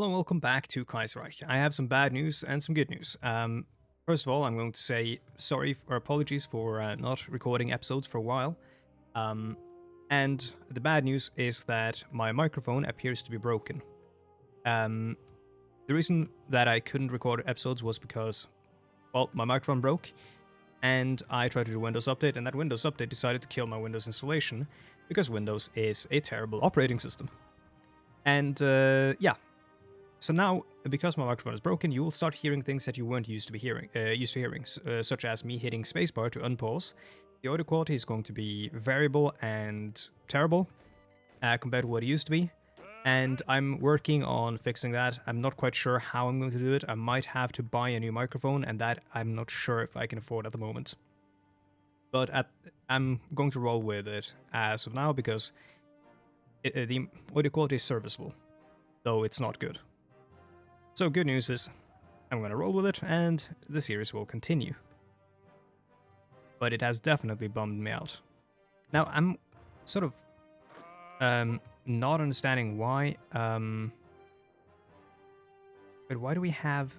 Hello and welcome back to Kaiserreich. I have some bad news and some good news. First of all, I'm going to say sorry or apologies for not recording episodes for a while. And the bad news is that my microphone appears to be broken. The reason that I couldn't record episodes was because, well, my microphone broke, and I tried to do a Windows update, and that Windows update decided to kill my Windows installation, because Windows is a terrible operating system. And, yeah. So now, because my microphone is broken, you will start hearing things that you weren't used to hearing, such as me hitting spacebar to unpause. The audio quality is going to be variable and terrible compared to what it used to be, and I'm working on fixing that. I'm not quite sure how I'm going to do it. I might have to buy a new microphone, and that I'm not sure if I can afford at the moment. But I'm going to roll with it as of now because the audio quality is serviceable, though it's not good. So good news is, I'm going to roll with it, and the series will continue. But it has definitely bummed me out. Now, I'm sort of not understanding why... But why do we have...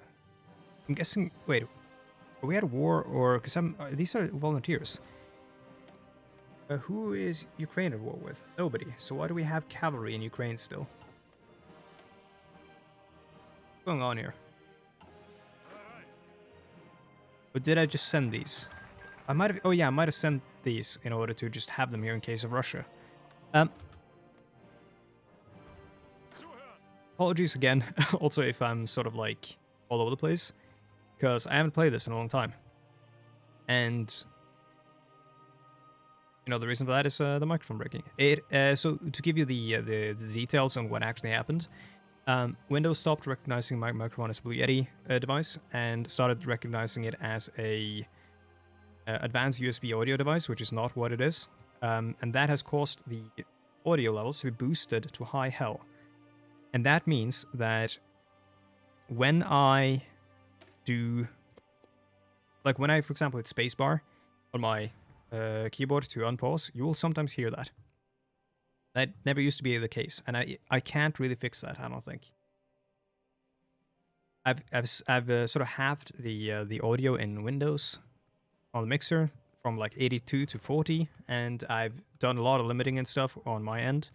I'm guessing... Wait, are we at war, or... Because these are volunteers. Who is Ukraine at war with? Nobody. So why do we have cavalry in Ukraine still? What's going on here? But did I just send these? I might have... Oh yeah, I might have sent these in order to just have them here in case of Russia. Apologies again, also if I'm sort of like all over the place, because I haven't played this in a long time. And... you know, the reason for that is the microphone breaking. So to give you the details on what actually happened, Windows stopped recognizing my microphone as a Blue Yeti device and started recognizing it as a advanced USB audio device, which is not what it is. And that has caused the audio levels to be boosted to high hell. And that means that when I do, like when I, for example, hit spacebar on my keyboard to unpause, you will sometimes hear that. That never used to be the case, and I can't really fix that, I don't think. I've sort of halved the audio in Windows on the mixer from like 82 to 40, and I've done a lot of limiting and stuff on my end,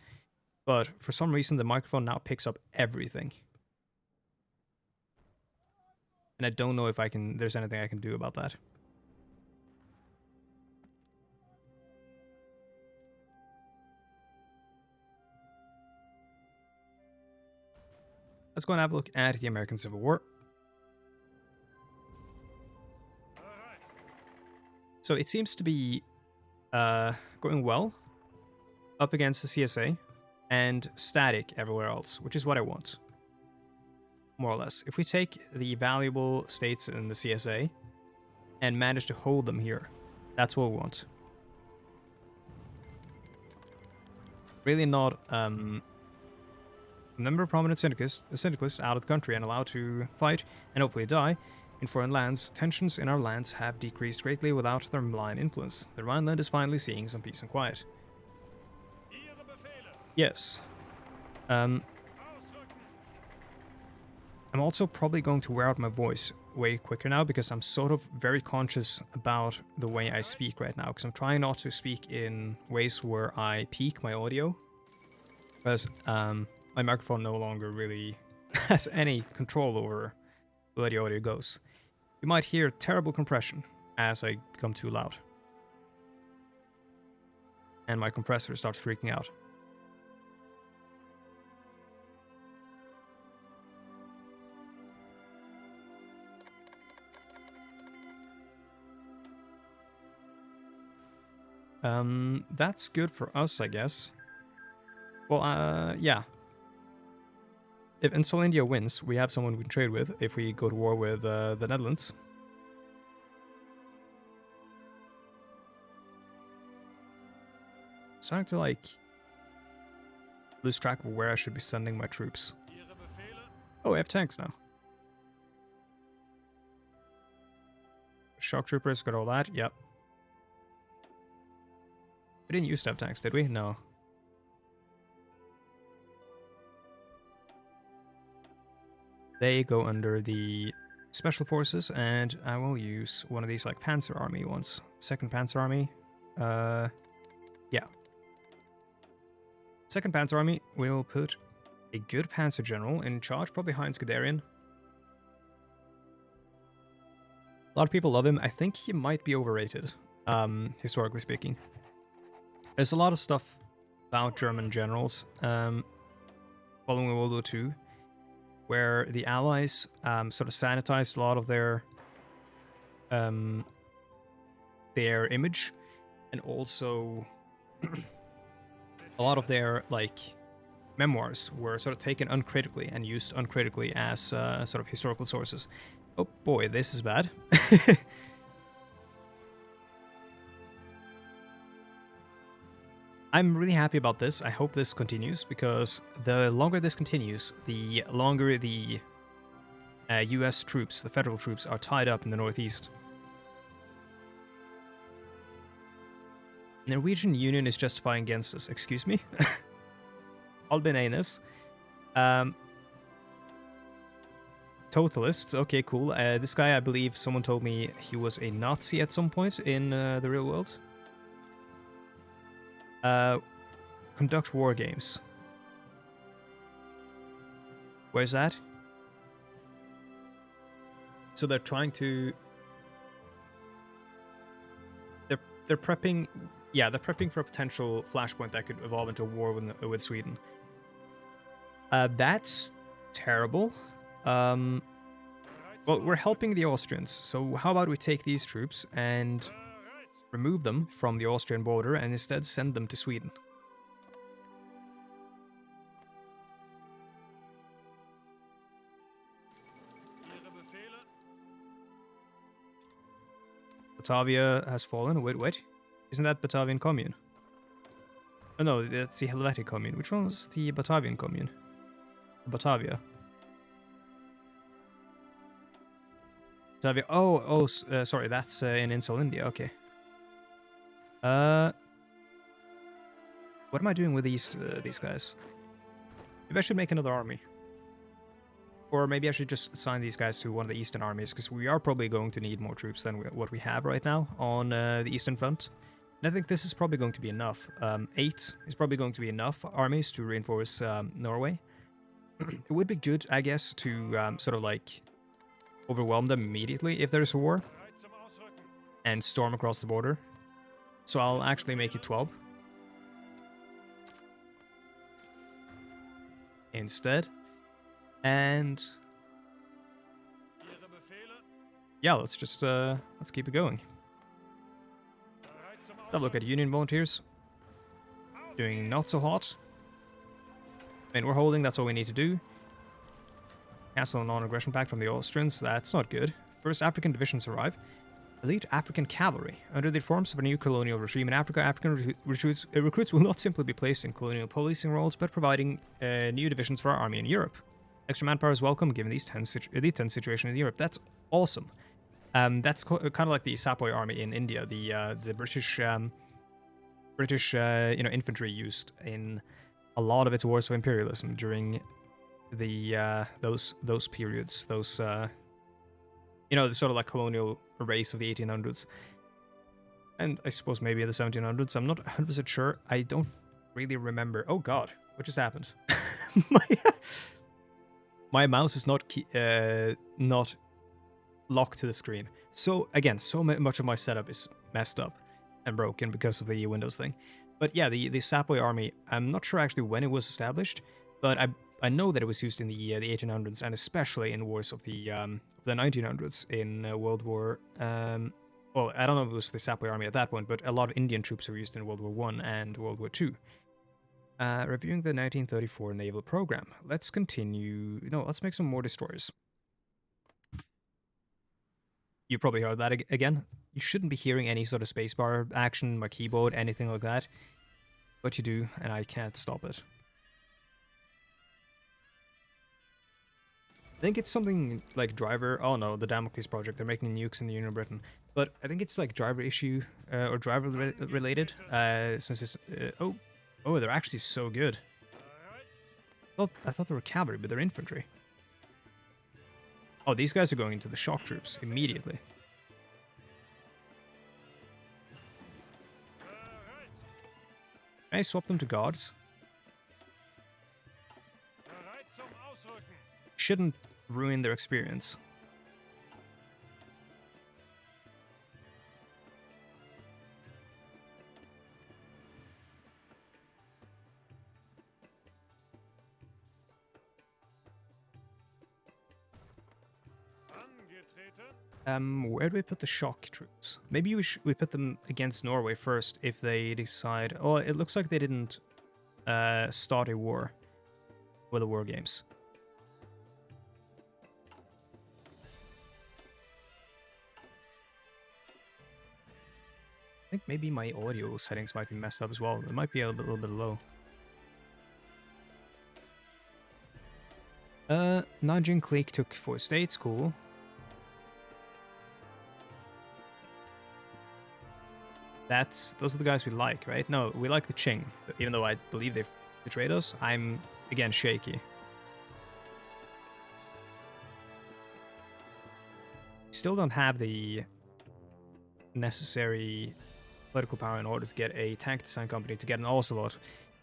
but for some reason the microphone now picks up everything. And I don't know if there's anything I can do about that. Let's go and have a look at the American Civil War. So it seems to be going well up against the CSA and static everywhere else, which is what I want. More or less. If we take the valuable states in the CSA and manage to hold them here, that's what we want. Really not number of prominent syndicalists out of the country and allowed to fight and hopefully die in foreign lands. Tensions in our lands have decreased greatly without their malign influence. The Rhineland is finally seeing some peace and quiet. Yes. I'm also probably going to wear out my voice way quicker now because I'm sort of very conscious about the way I speak right now, because I'm trying not to speak in ways where I peak my audio, because my microphone no longer really has any control over where the audio goes. You might hear terrible compression as I become too loud. And my compressor starts freaking out. That's good for us, I guess. Well, yeah. If Insulindia wins, we have someone we can trade with if we go to war with the Netherlands. Starting to, like, lose track of where I should be sending my troops. Oh, I have tanks now. Shock troopers, got all that, yep. We didn't used to have tanks, did we? No. They go under the Special Forces, and I will use one of these like Panzer Army ones. Second Panzer Army. Yeah. Second Panzer Army, we'll put a good Panzer General in charge, probably Heinz Guderian. A lot of people love him. I think he might be overrated, historically speaking. There's a lot of stuff about German generals following World War II, where the Allies sort of sanitized a lot of their image, and also a lot of their like memoirs were sort of taken uncritically and used uncritically as sort of historical sources. Oh boy, this is bad. I'm really happy about this. I hope this continues, because the longer this continues, the longer the US troops, the federal troops, are tied up in the Northeast. The Norwegian Union is justifying against us. Excuse me? Albin Anus. Totalists. Okay, cool. This guy, I believe someone told me he was a Nazi at some point in the real world. Conduct war games. Where's that? So they're trying to... They're prepping... Yeah, they're prepping for a potential flashpoint that could evolve into a war with Sweden. That's terrible. Well, we're helping the Austrians, so how about we take these troops and remove them from the Austrian border and instead send them to Sweden? Batavia has fallen. Wait. Isn't that Batavian Commune? Oh no, that's the Helvetic Commune. Which one was the Batavian Commune? Batavia. Batavia. Sorry, that's in Insel, India. Okay. What am I doing with these guys? Maybe I should make another army. Or maybe I should just assign these guys to one of the eastern armies, because we are probably going to need more troops than what we have right now on the eastern front. And I think this is probably going to be enough. 8 is probably going to be enough armies to reinforce Norway. It would be good, I guess, to sort of like overwhelm them immediately if there's a war and storm across the border. So I'll actually make it 12 instead. And yeah, let's just let's keep it going. Have a look at Union volunteers. Doing not so hot. I mean, we're holding, that's all we need to do. Cancel a non-aggression pact from the Austrians, that's not good. First African divisions arrive. Elite African cavalry. Under the forms of a new colonial regime in Africa, African recruits will not simply be placed in colonial policing roles, but providing new divisions for our army in Europe. Extra manpower is welcome given these tense situation in Europe. That's awesome. That's kind of like the Sepoy army in India, the British infantry used in a lot of its wars of imperialism during the those periods, those the sort of like colonial race of the 1800s, and I suppose maybe the 1700s. I'm not 100% sure. I don't really remember. Oh god, what just happened? My mouse is not locked to the screen. So again, so much of my setup is messed up and broken because of the Windows thing. But yeah, the Sepoy army, I'm not sure actually when it was established, but I know that it was used in the 1800s, and especially in wars of the 1900s in World War. Well, I don't know if it was the Sepoy army at that point, but a lot of Indian troops were used in World War I and World War II. Reviewing the 1934 naval program. Let's continue. No, let's make some more destroyers. You probably heard that again. You shouldn't be hearing any sort of spacebar action, my keyboard, anything like that. But you do, and I can't stop it. I think it's something like driver... Oh no, the Damocles project. They're making nukes in the Union of Britain. But I think it's like driver issue, or driver related, since it's... Oh, they're actually so good. Well, I thought they were cavalry, but they're infantry. Oh, these guys are going into the shock troops immediately. Can I swap them to guards? Shouldn't ruin their experience. Where do we put the shock troops? Maybe we put them against Norway first if they decide... Oh, it looks like they didn't start a war with the war games. I think maybe my audio settings might be messed up as well. It might be a little bit low. Nanjing Clique took 4 states, cool. Those are the guys we like, right? No, we like the Qing, even though I believe they've betrayed us. I'm, again, shaky. Still don't have the necessary political power in order to get a tank design company to get an ocelot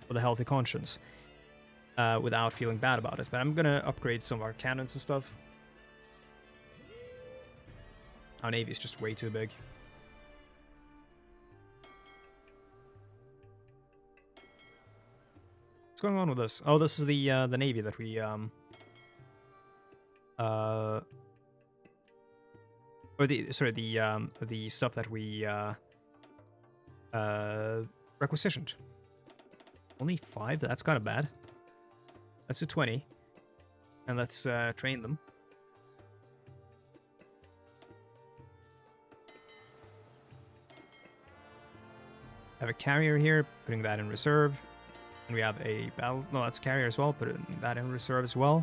with a healthy conscience without feeling bad about it. But I'm gonna upgrade some of our cannons and stuff. Our navy is just way too big. What's going on with this? Oh, this is the navy that we or the stuff that we requisitioned. Only 5? That's kind of bad. Let's do 20. And let's train them. Have a carrier here, putting that in reserve. And we have a battle... No, that's carrier as well, putting that in reserve as well.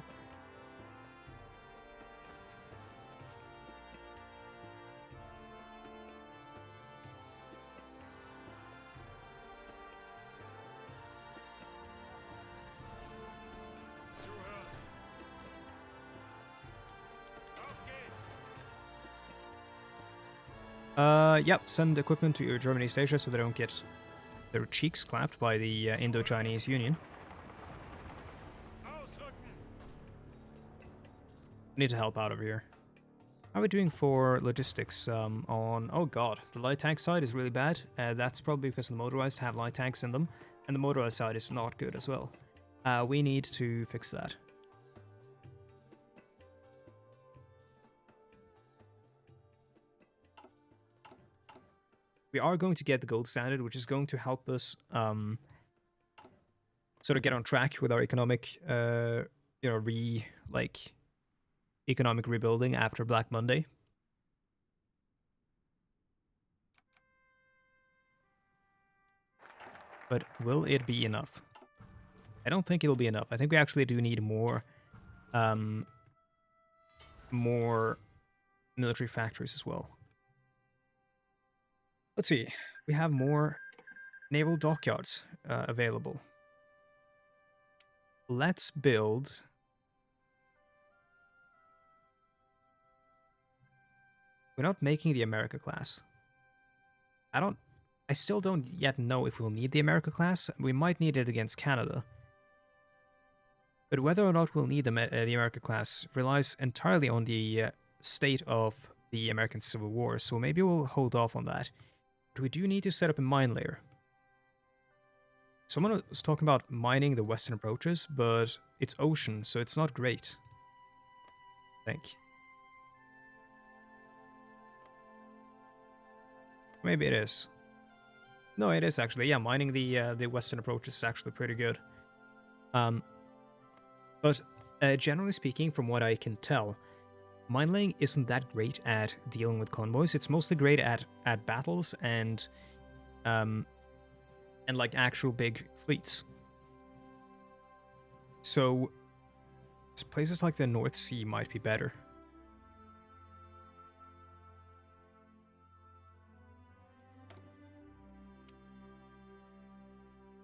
Yep, send equipment to Germany East Asia so they don't get their cheeks clapped by the Indo-Chinese Union. Need to help out over here. How are we doing for logistics on... Oh god, the light tank side is really bad. That's probably because the motorized have light tanks in them, and the motorized side is not good as well. We need to fix that. We are going to get the gold standard, which is going to help us sort of get on track with our economic, economic rebuilding after Black Monday. But will it be enough? I don't think it'll be enough. I think we actually do need more military factories as well. Let's see. We have more naval dockyards available. Let's build... We're not making the America class. I still don't yet know if we'll need the America class. We might need it against Canada. But whether or not we'll need the America class relies entirely on the state of the American Civil War, so maybe we'll hold off on that. But we do need to set up a mine layer. Someone was talking about mining the western approaches, but it's ocean, so it's not great. I think. Maybe it is. No, it is actually. Yeah, mining the western approach is actually pretty good. But generally speaking, from what I can tell, mine laying isn't that great at dealing with convoys. It's mostly great at battles and like actual big fleets. So places like the North Sea might be better.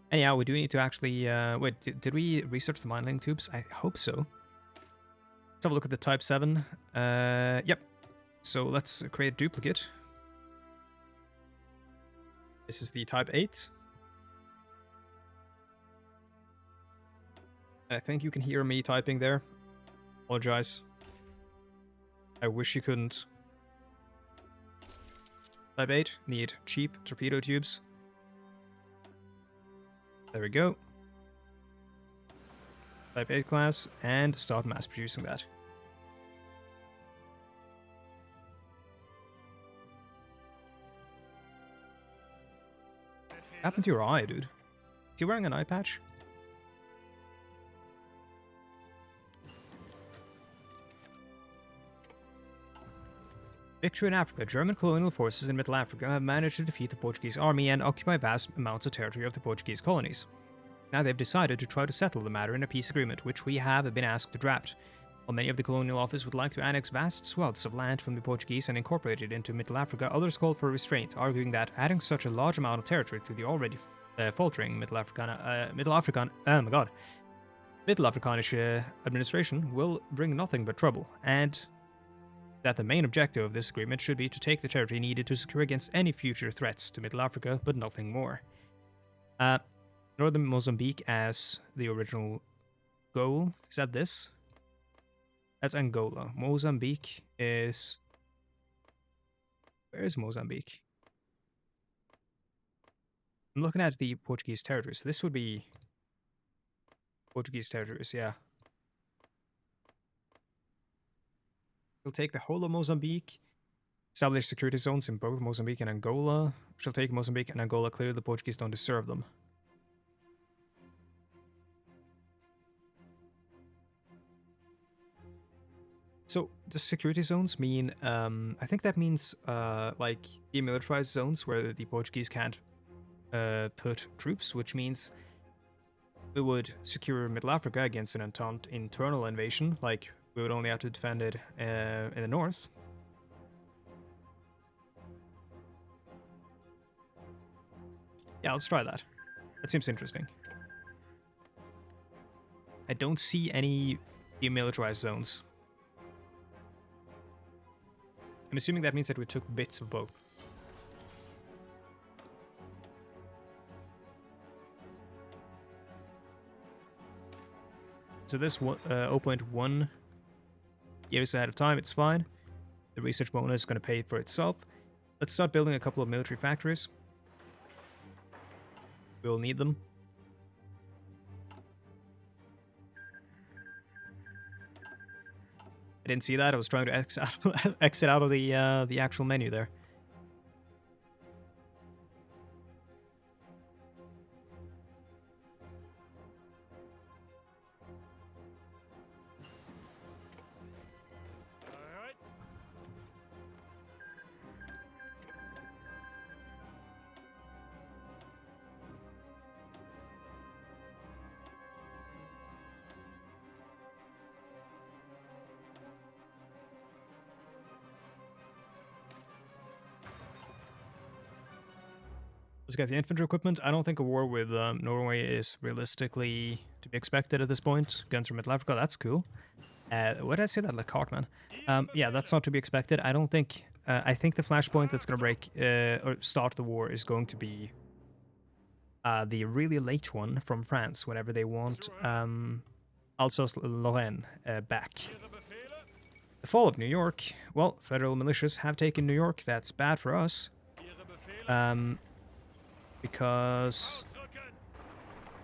And yeah, we do need to actually... wait, did we research the mine laying tubes? I hope so. Let's have a look at the Type 7. Yep. So let's create a duplicate. This is the Type 8. I think you can hear me typing there. Apologize. I wish you couldn't. Type 8, need cheap torpedo tubes. There we go. Type 8 class, and start mass producing that. What happened to your eye, dude? Is he wearing an eye patch? Victory in Africa. German colonial forces in Middle Africa have managed to defeat the Portuguese army and occupy vast amounts of territory of the Portuguese colonies. Now they've decided to try to settle the matter in a peace agreement, which we have been asked to draft. While many of the colonial office would like to annex vast swaths of land from the Portuguese and incorporate it into Middle Africa, others call for restraint, arguing that adding such a large amount of territory to the already faltering Middle Afrikanische administration will bring nothing but trouble, and that the main objective of this agreement should be to take the territory needed to secure against any future threats to Middle Africa, but nothing more. Northern Mozambique as the original goal. Is that this? That's Angola. Mozambique is... Where is Mozambique? I'm looking at the Portuguese territories. This would be Portuguese territories, yeah. She'll take the whole of Mozambique, establish security zones in both Mozambique and Angola. She'll take Mozambique and Angola. Clearly the Portuguese don't deserve them. So, does security zones mean, I think that means, like, demilitarized zones where the Portuguese can't put troops, which means we would secure Middle Africa against an Entente internal invasion, like, we would only have to defend it in the north. Yeah, let's try that. That seems interesting. I don't see any demilitarized zones. I'm assuming that means that we took bits of both. So this 0.1 years ahead of time, it's fine. The research bonus is going to pay for itself. Let's start building a couple of military factories. We'll need them. I didn't see that. I was trying to exit out of the actual menu there. Let's get the infantry equipment. I don't think a war with Norway is realistically to be expected at this point. Guns from Middle Africa, that's cool. What did I say that, like Cartman? Yeah, that's not to be expected. I don't think... I think the flashpoint that's going to break or start the war is going to be the really late one from France, whenever they want Alsace-Lorraine back. The fall of New York. Well, federal militias have taken New York. That's bad for us. Because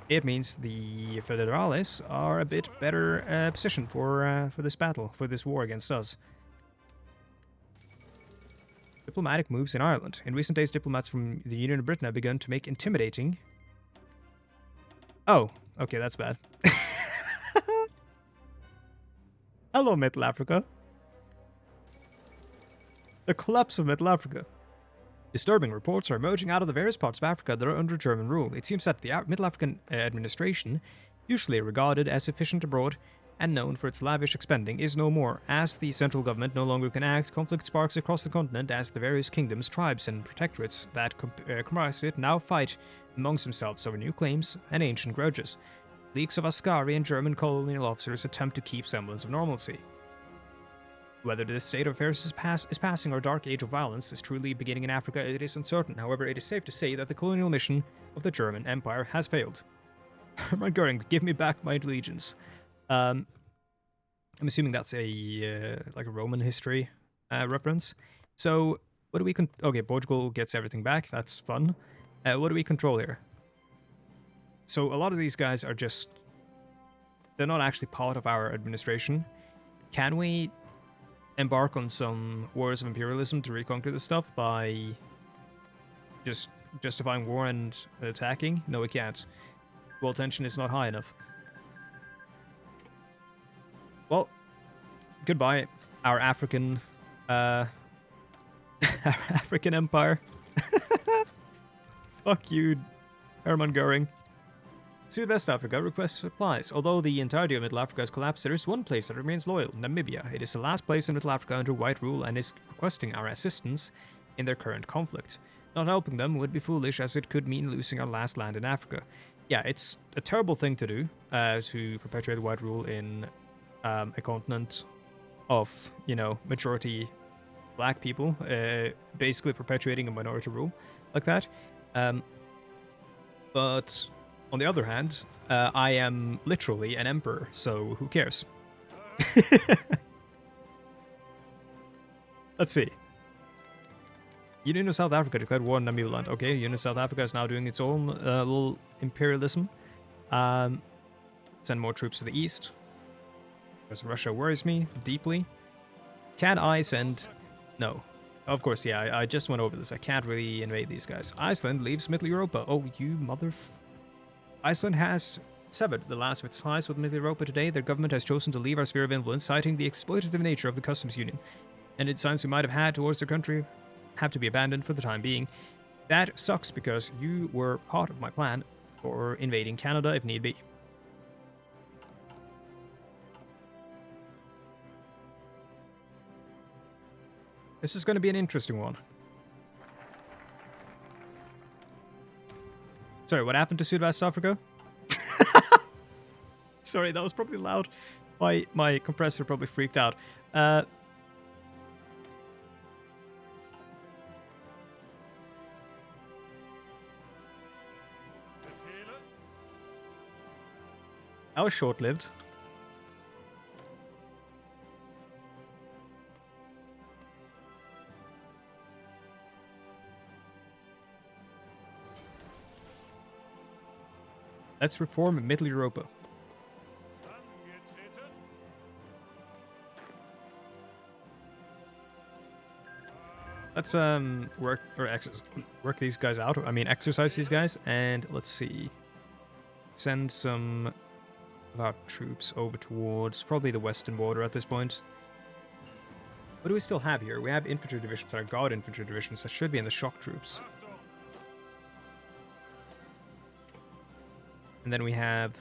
it means the Federales are a bit better positioned for this battle, for this war against us. Diplomatic moves in Ireland. In recent days, diplomats from the Union of Britain have begun to make intimidating... Oh, okay, that's bad. Hello, Middle Africa. The collapse of Middle Africa. Disturbing reports are emerging out of the various parts of Africa that are under German rule. It seems that the Middle African administration, usually regarded as efficient abroad and known for its lavish expending, is no more. As the central government no longer can act, conflict sparks across the continent as the various kingdoms, tribes, and protectorates that comprise it now fight amongst themselves over new claims and ancient grudges. Leaks of Ascari and German colonial officers attempt to keep semblance of normalcy. Whether this state of affairs is passing or dark age of violence is truly beginning in Africa, it is uncertain. However, it is safe to say that the colonial mission of the German Empire has failed. Hermann Goering, give me back my allegiance. I'm assuming that's a like a Roman history reference. So, what do we okay, Portugal gets everything back. That's fun. What do we control here? So, a lot of these guys are just... they're not actually part of our administration. Can we embark on some wars of imperialism to reconquer this stuff by just justifying war and attacking? No, we can't. World tension is not high enough. Well, goodbye, our African, our African empire. Fuck you, Hermann Goering. West Africa requests supplies. Although the entirety of Middle Africa has collapsed, there is one place that remains loyal, Namibia. It is the last place in Middle Africa under white rule and is requesting our assistance in their current conflict. Not helping them would be foolish, as it could mean losing our last land in Africa. Yeah, it's a terrible thing to do, to perpetuate white rule in a continent of, you know, majority black people, basically perpetuating a minority rule like that. But on the other hand, I am literally an emperor, so who cares? Let's see. Union of South Africa declared war on Namibiland. Okay, Union of South Africa is now doing its own little imperialism. Send more troops to the east. Because Russia worries me deeply. Can I send... No. Of course, yeah, I just went over this. I can't really invade these guys. Iceland leaves Middle Europa. Oh, you Iceland has severed the last of its ties with Middle Europa today. Their government has chosen to leave our sphere of influence, citing the exploitative nature of the customs union. And its signs we might have had towards their country have to be abandoned for the time being. That sucks because you were part of my plan for invading Canada if need be. This is going to be an interesting one. Sorry, what happened to West Africa? Sorry, that was probably loud. My compressor probably freaked out. That was short-lived. Let's reform Middle Europa. Let's work these guys out. I mean, exercise these guys, and let's see. Send some of our troops over towards probably the western border at this point. What do we still have here? We have infantry divisions, our guard infantry divisions that should be in the shock troops. And then we have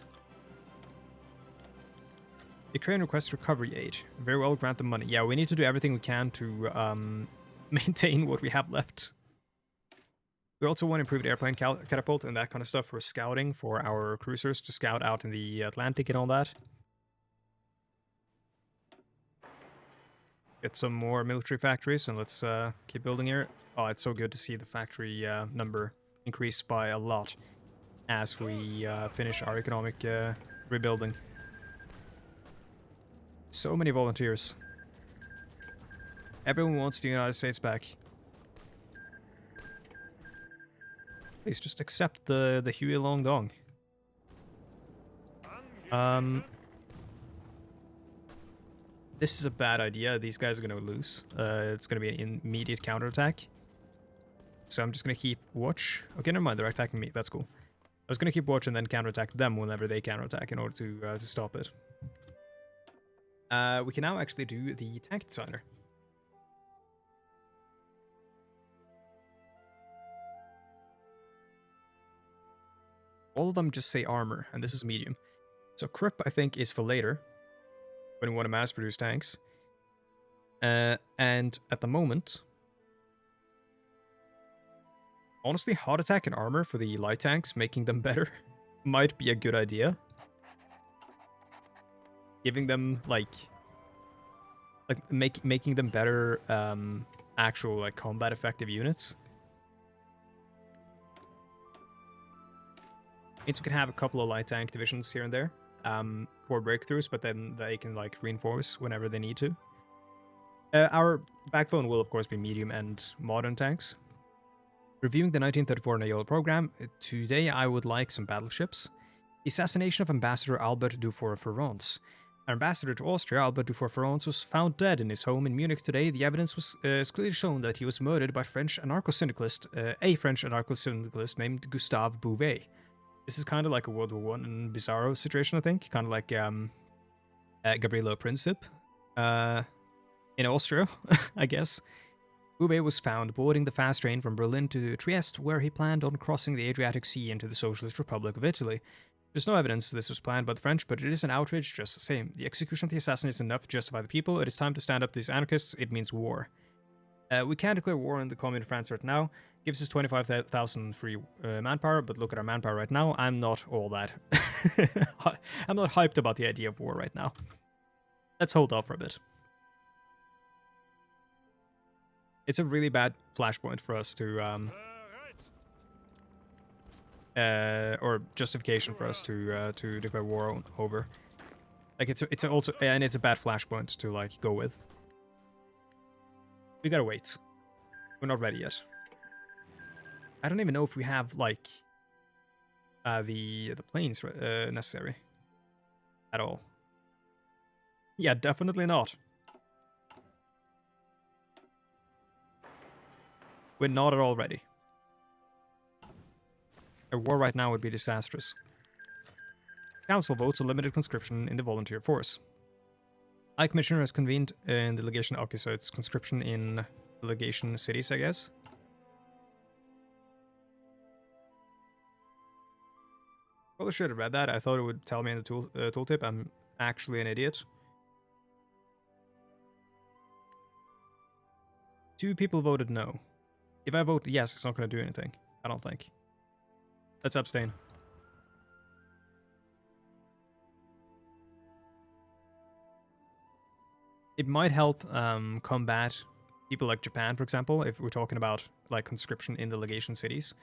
Ukraine requests recovery aid. Very well, grant them money. Yeah, we need to do everything we can to maintain what we have left. We also want improved airplane catapult and that kind of stuff for scouting for our cruisers to scout out in the Atlantic and all that. Get some more military factories and let's keep building here. Oh, it's so good to see the factory number increase by a lot as we finish our economic rebuilding. So many volunteers. Everyone wants the United States back. Please just accept the Huey Long Dong. This is a bad idea. These guys are going to lose. It's going to be an immediate counterattack. So I'm just going to keep watch. Okay, never mind. They're attacking me. That's cool. I was going to keep watch and then counterattack them whenever they counterattack in order to stop it. We can now actually do the tank designer. All of them just say armor, and this is medium. So Krupp, I think, is for later, when we want to mass-produce tanks. And at the moment, honestly, hot attack and armor for the light tanks, making them better, might be a good idea. Giving them, like like making them better actual like combat effective units. Means we can have a couple of light tank divisions here and there for breakthroughs, but then they can like reinforce whenever they need to. Our backbone will of course be medium and modern tanks. Reviewing the 1934 naval program, today I would like some battleships. The assassination of Ambassador Albert Dufour-Ferrance. Our ambassador to Austria, Albert Dufour-Ferrance, was found dead in his home in Munich today. The evidence was clearly shown that he was murdered by a French anarcho-syndicalist named Gustave Bouvet. This is kind of like a World War I Bizarro situation, I think. Kind of like Gabriela Princip in Austria, I guess. Bouvet was found boarding the fast train from Berlin to Trieste, where he planned on crossing the Adriatic Sea into the Socialist Republic of Italy. There's no evidence this was planned by the French, but it is an outrage just the same. The execution of the assassin is enough to justify the people. It is time to stand up to these anarchists. It means war. We can't declare war on the Commune of France right now. Gives us 25,000 free manpower, but look at our manpower right now. I'm not all that. I'm not hyped about the idea of war right now. Let's hold off for a bit. It's a really bad flashpoint for us to or justification for us to declare war over. Like it's also, and it's a bad flashpoint to like go with. We gotta wait. We're not ready yet. I don't even know if we have like the planes necessary at all. Yeah, definitely not. We're not at all ready. A war right now would be disastrous. Council votes on limited conscription in the volunteer force. High Commissioner has convened in the legation. Okay, so it's conscription in legation cities, I guess. Probably should have read that. I thought it would tell me in the tooltip. I'm actually an idiot. 2 people voted no. If I vote yes, it's not going to do anything. I don't think. Let's abstain. It might help combat people like Japan, for example, if we're talking about like conscription in the legation cities.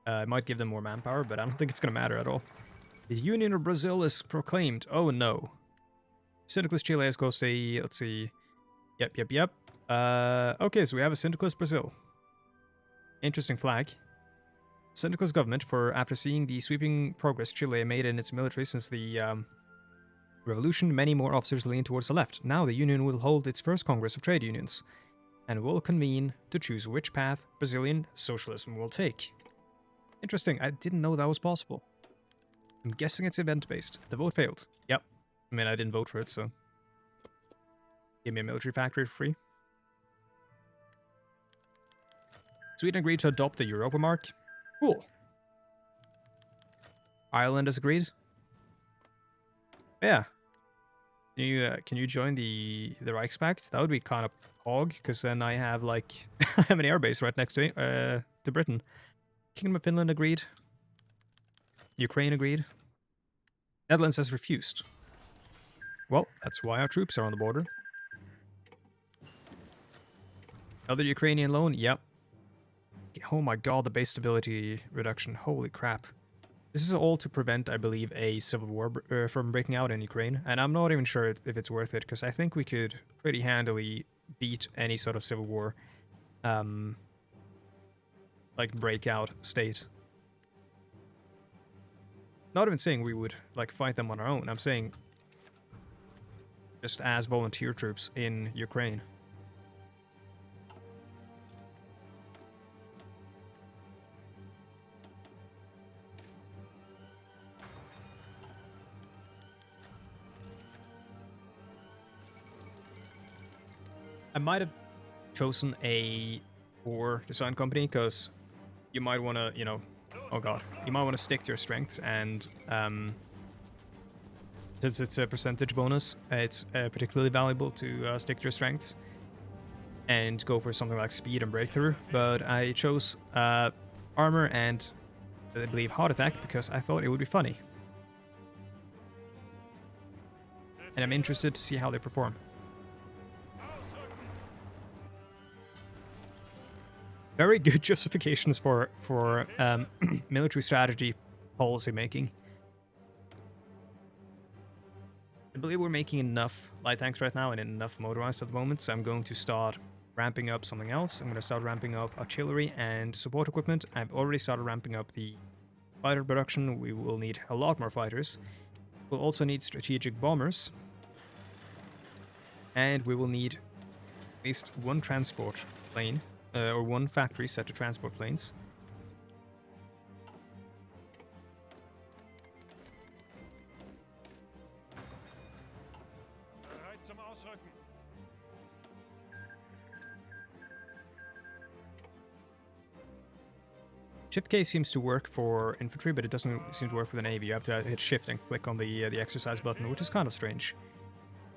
It might give them more manpower, but I don't think it's going to matter at all. The Union of Brazil is proclaimed. Oh no. Syndicalist Chile has caused a... Let's see. Yep. Okay, so we have a Syndicalist Brazil. Interesting flag. Syndicalist government, after seeing the sweeping progress Chile made in its military since the revolution, many more officers lean towards the left. Now the Union will hold its first Congress of Trade Unions, and will convene to choose which path Brazilian socialism will take. Interesting, I didn't know that was possible. I'm guessing it's event-based. The vote failed. Yep. I mean, I didn't vote for it, so... Give me a military factory for free. Sweden agreed to adopt the Europa mark. Cool. Ireland has agreed. Yeah. Can you join the Reichspakt? That would be kind of hog, because then I have like I have an airbase right next to Britain. Kingdom of Finland agreed. Ukraine agreed. Netherlands has refused. Well, that's why our troops are on the border. Another Ukrainian loan? Yep. Oh my god, the base stability reduction. Holy crap. This is all to prevent, I believe, a civil war from breaking out in Ukraine. And I'm not even sure if it's worth it, because I think we could pretty handily beat any sort of civil war, like, breakout state. Not even saying we would, like, fight them on our own. I'm saying just as volunteer troops in Ukraine. I might have chosen a war design company because you might want to, you know, oh god, you might want to stick to your strengths, and since it's a percentage bonus, it's particularly valuable to stick to your strengths and go for something like speed and breakthrough. But I chose armor and I believe heart attack because I thought it would be funny, and I'm interested to see how they perform. very good justifications for military strategy policy making. I believe we're making enough light tanks right now and enough motorized at the moment, so I'm going to start ramping up something else. I'm going to start ramping up artillery and support equipment. I've already started ramping up the fighter production. We will need a lot more fighters. We'll also need strategic bombers. And we will need at least one transport plane, or one factory set to transport planes. Shift K seems to work for infantry, but it doesn't seem to work for the navy. You have to hit shift and click on the exercise button, which is kind of strange.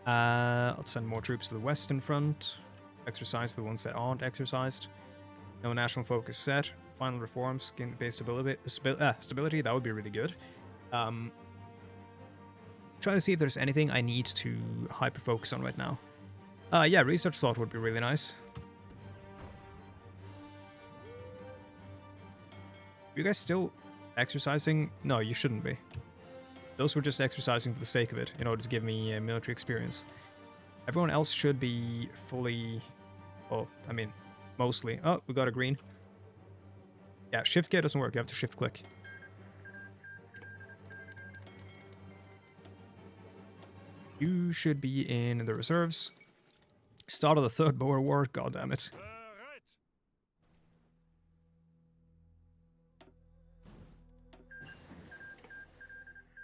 Let's send more troops to the western front. Exercise the ones that aren't exercised. No national focus set. Final reforms, skin-based stability, that would be really good. Trying to see if there's anything I need to hyper-focus on right now. Yeah, research slot would be really nice. Are you guys still exercising? No, you shouldn't be. Those were just exercising for the sake of it, in order to give me military experience. Everyone else should be fully... Oh, I mean, mostly. Oh, we got a green. Yeah, shift K doesn't work, you have to shift click. You should be in the reserves. Start of the Third Boer War, god damn it.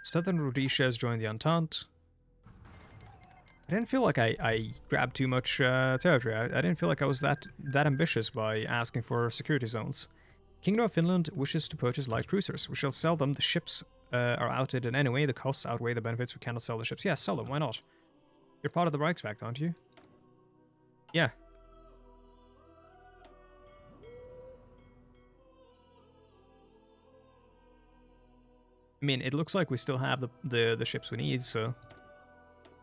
Southern Rhodesia has joined the Entente. I didn't feel like I grabbed too much territory. I didn't feel like I was that ambitious by asking for security zones. Kingdom of Finland wishes to purchase light cruisers. We shall sell them. The ships are outdated anyway. The costs outweigh the benefits. We cannot sell the ships. Yeah, sell them. Why not? You're part of the Reichswehr, aren't you? Yeah. I mean, it looks like we still have the ships we need, so...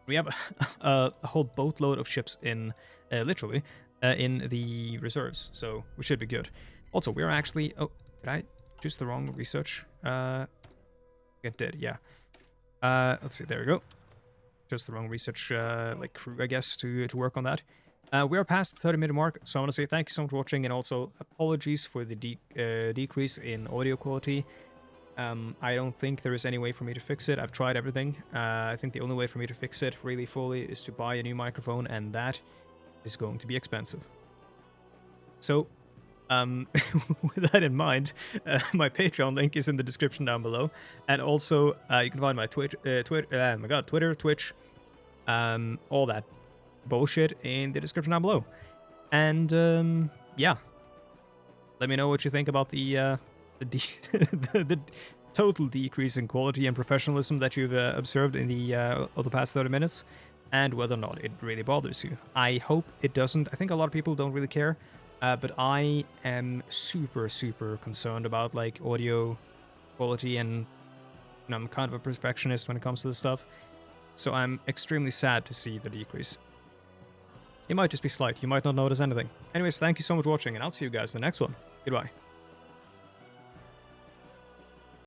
We have a whole boatload of ships in, literally, in the reserves, so we should be good. Also, we're actually... Oh, did I choose the wrong research? It did, yeah. Let's see, there we go. Just the wrong research, like, crew, I guess, to work on that. We are past the 30-minute mark, so I want to say thank you so much for watching, and also apologies for the decrease in audio quality. I don't think there is any way for me to fix it. I've tried everything. I think the only way for me to fix it really fully is to buy a new microphone, and that is going to be expensive. So, with that in mind, my Patreon link is in the description down below, and also you can find my Twitter, Twitch, all that bullshit in the description down below. And yeah, let me know what you think about the total decrease in quality and professionalism that you've observed in the past 30 minutes, and whether or not it really bothers you. I hope it doesn't. I think a lot of people don't really care, but I am super concerned about like audio quality, and I'm kind of a perfectionist when it comes to this stuff, so I'm extremely sad to see the decrease. It might just be slight, you might not notice anything. Anyways, thank you so much for watching, and I'll see you guys in the next one. Goodbye.